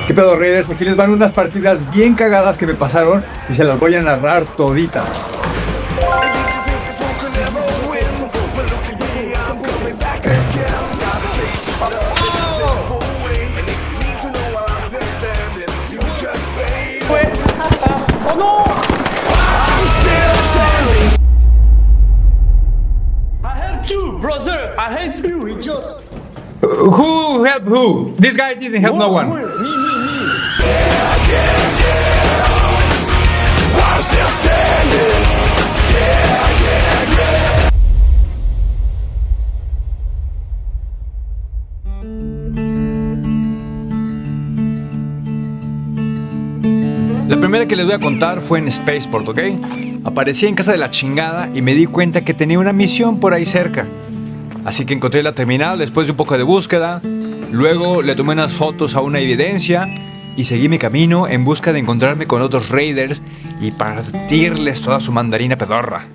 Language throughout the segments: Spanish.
¿Qué pedo, Raiders? Aquí les van unas partidas bien cagadas que me pasaron y se las voy a narrar toditas. ¡Oh, no! I helped you, brother. I helped you. He just... Who helped who? This guy didn't help no one. Me. I'm still standing. Yeah. La primera que les voy a contar fue en Spaceport, ¿ok? Aparecí en casa de la chingada y me di cuenta que tenía una misión por ahí cerca. Así que encontré la terminal después de un poco de búsqueda. Luego le tomé unas fotos a una evidencia y seguí mi camino en busca de encontrarme con otros raiders y partirles toda su mandarina pedorra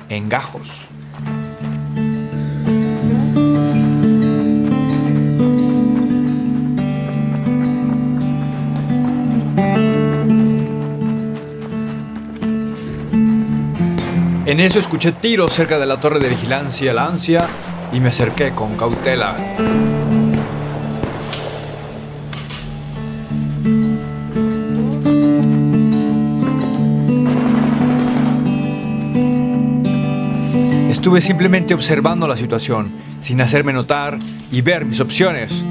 en gajos. En eso escuché tiros cerca de la torre de vigilancia La Ansia y me acerqué con cautela. Estuve simplemente observando la situación, sin hacerme notar y ver mis opciones.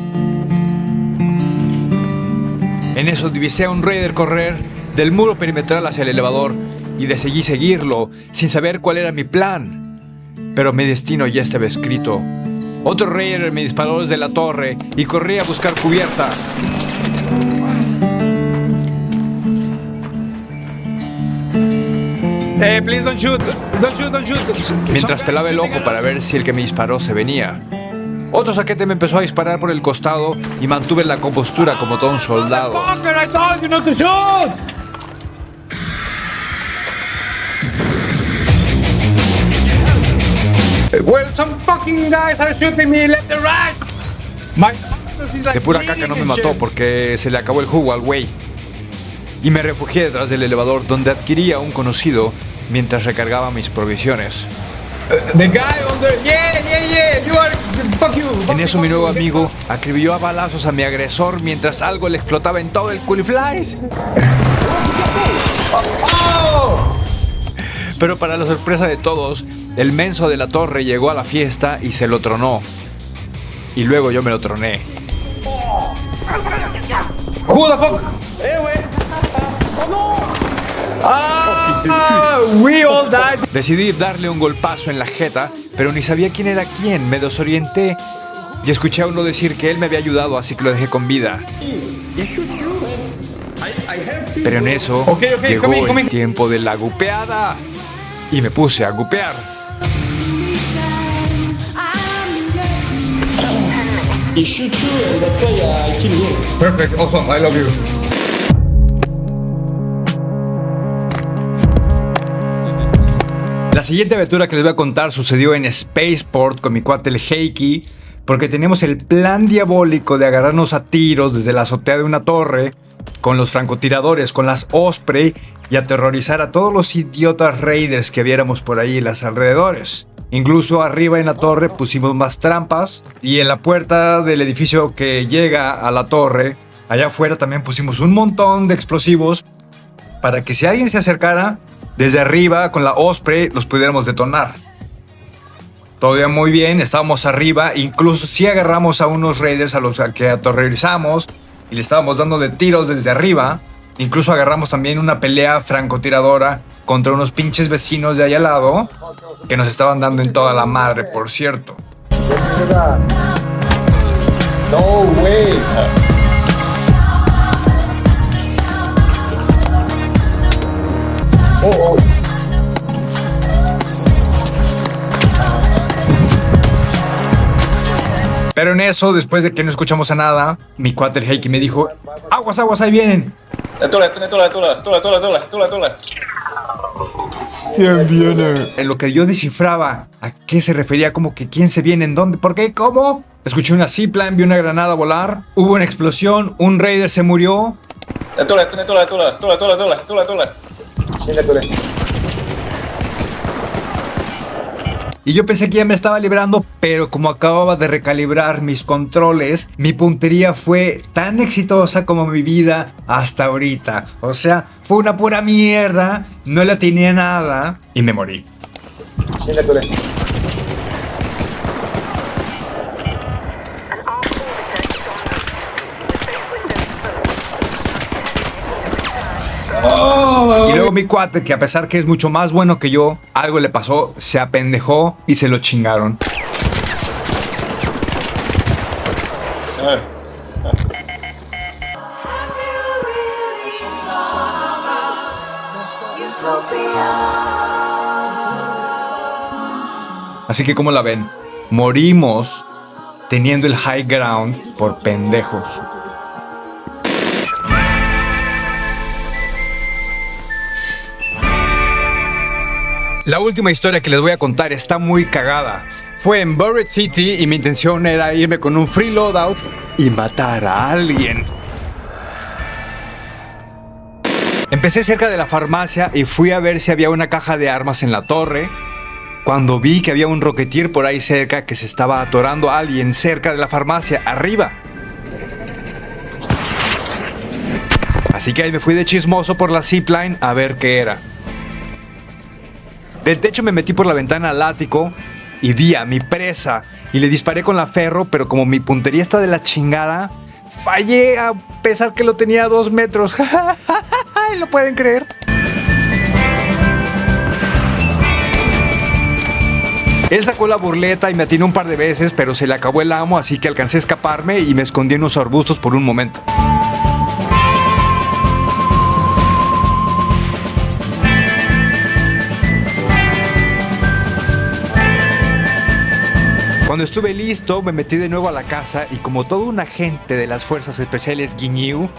En eso divisé a un raider correr del muro perimetral hacia el elevador y decidí seguirlo, sin saber cuál era mi plan. Pero mi destino ya estaba escrito. Otro raider me disparó desde la torre y corrí a buscar cubierta. Please don't shoot. Don't shoot. Mientras pelaba el ojo para ver si el que me disparó se venía. Otro saquete me empezó a disparar por el costado y mantuve la compostura como todo un soldado. I told you not to shoot! Well, some fucking guys are shooting me left and right. De pura caca no me mató porque se le acabó el jugo al güey. Y me refugié detrás del elevador donde adquirí a un conocido mientras recargaba mis provisiones. The guy on the... Yeah, you are... Fuck you. En eso mi nuevo amigo acribilló a balazos a mi agresor mientras algo le explotaba en todo el culiflies. Pero para la sorpresa de todos, el menso de la torre llegó a la fiesta y se lo tronó. Y luego yo me lo troné. Who the fuck? We all died. Decidí darle un golpazo en la jeta, pero ni sabía quién era quién. Me desorienté y escuché a uno decir que él me había ayudado, así que lo dejé con vida. Pero en eso llegó el tiempo de la gupeada y me puse a gupear. He shoot you and that's why I kill you. Perfect, awesome, I love you. La siguiente aventura que les voy a contar sucedió en Spaceport con mi cuate el Heiki, porque teníamos el plan diabólico de agarrarnos a tiros desde la azotea de una torre con los francotiradores, con las Osprey y aterrorizar a todos los idiotas raiders que viéramos por ahí en los alrededores. Incluso arriba en la torre pusimos más trampas y en la puerta del edificio que llega a la torre, allá afuera también pusimos un montón de explosivos para que si alguien se acercara desde arriba con la Osprey los pudiéramos detonar. Todavía muy bien, estábamos arriba, incluso sí agarramos a unos raiders a los que aterrorizamos y le estábamos dando de tiros desde arriba. Incluso agarramos también una pelea francotiradora contra unos pinches vecinos de allá al lado que nos estaban dando en toda la madre, por cierto. No way. Oh. Pero en eso, después de que no escuchamos a nada, mi cuate el Heiki me dijo: aguas, ahí vienen. Tula. ¿Quién viene? En lo que yo descifraba a qué se refería, como que quién se viene, en dónde, por qué, cómo, Escuché una zipline, vi una granada volar, hubo una explosión, un raider se murió. Tule. Sinne tuli. Y yo pensé que ya me estaba librando, pero como acababa de recalibrar mis controles, mi puntería fue tan exitosa como mi vida hasta ahorita. O sea, fue una pura mierda, no le atiné a nada y me morí. Sinne tuli. Y luego mi cuate, que a pesar que es mucho más bueno que yo, algo le pasó, se apendejó y se lo chingaron. Así que, ¿cómo la ven? Morimos teniendo el high ground por pendejos. La última historia que les voy a contar está muy cagada. Fue en Buried City y mi intención era irme con un free loadout y matar a alguien. Empecé cerca de la farmacia y fui a ver si había una caja de armas en la torre. Cuando vi que había un rocketeer por ahí cerca que se estaba atorando a alguien cerca de la farmacia, arriba. Así que ahí me fui de chismoso por la zipline a ver qué era. Del techo me metí por la ventana al ático y vi a mi presa y le disparé con la ferro, pero como mi puntería está de la chingada, fallé a pesar que lo tenía a 2 metros. ¿Lo pueden creer? Él sacó la burleta y me atinó un par de veces, pero se le acabó el amo, así que alcancé a escaparme y me escondí en unos arbustos por un momento. Cuando estuve listo, me metí de nuevo a la casa y como todo un agente de las fuerzas especiales Guiñiu,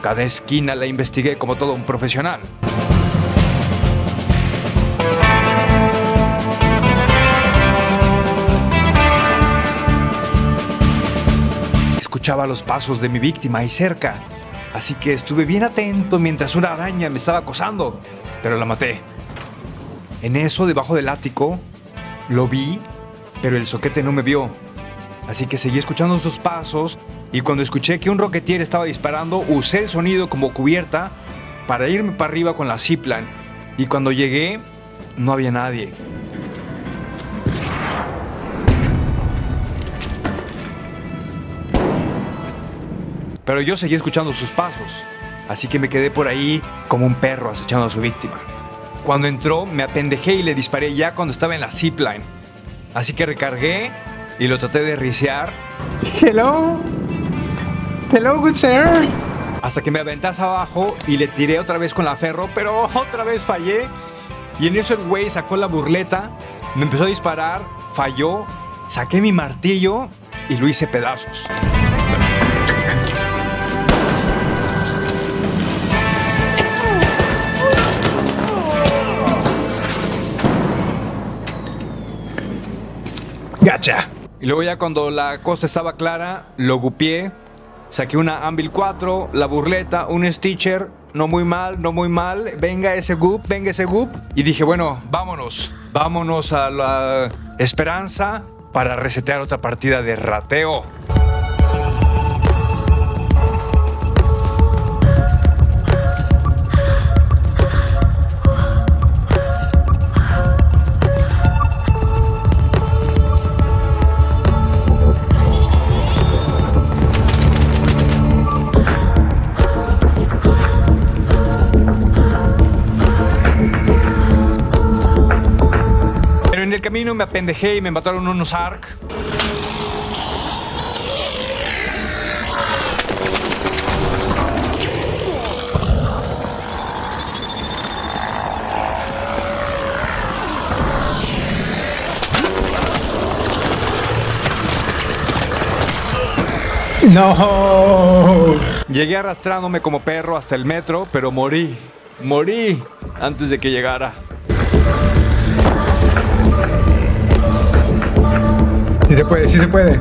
cada esquina la investigué como todo un profesional. Escuchaba los pasos de mi víctima ahí cerca, así que estuve bien atento mientras una araña me estaba acosando, pero la maté. En eso, debajo del ático, lo vi, pero el zoquete no me vio. Así que seguí escuchando sus pasos y cuando escuché que un rocketeer estaba disparando, usé el sonido como cubierta para irme para arriba con la zipline. Y cuando llegué, no había nadie. Pero yo seguí escuchando sus pasos, así que me quedé por ahí como un perro acechando a su víctima. Cuando entró, me apendejé y le disparé ya cuando estaba en la zipline. Así que recargué y lo traté de risear. Hello. Hello, good sir. Hasta que me aventé hacia abajo y le tiré otra vez con la ferro, pero otra vez fallé. Y en eso el güey sacó la burleta, me empezó a disparar, falló, saqué mi martillo y lo hice pedazos. Gacha. Y luego ya cuando la cosa estaba clara, lo gupié, saqué una Anvil 4, la burleta, un Stitcher, no muy mal, no muy mal, venga ese goop. Y dije, bueno, vámonos a la Esperanza para resetear otra partida de rateo. En el camino me apendejé y me mataron unos ARC. No. Llegué arrastrándome como perro hasta el metro, pero morí antes de que llegara. Sí se puede, sí se puede.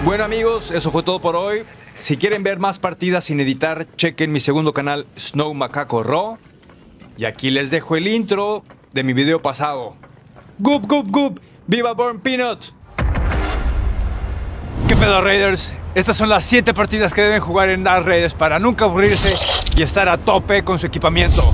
Bueno amigos, eso fue todo por hoy. Si quieren ver más partidas sin editar, chequen mi segundo canal Snow Macaco Raw. Y aquí les dejo el intro de mi video pasado. ¡Gup, gup, gup! ¡Viva Burn Peanut! ¿Qué pedo, Raiders? Estas son las 7 partidas que deben jugar en Dark Raiders para nunca aburrirse y estar a tope con su equipamiento.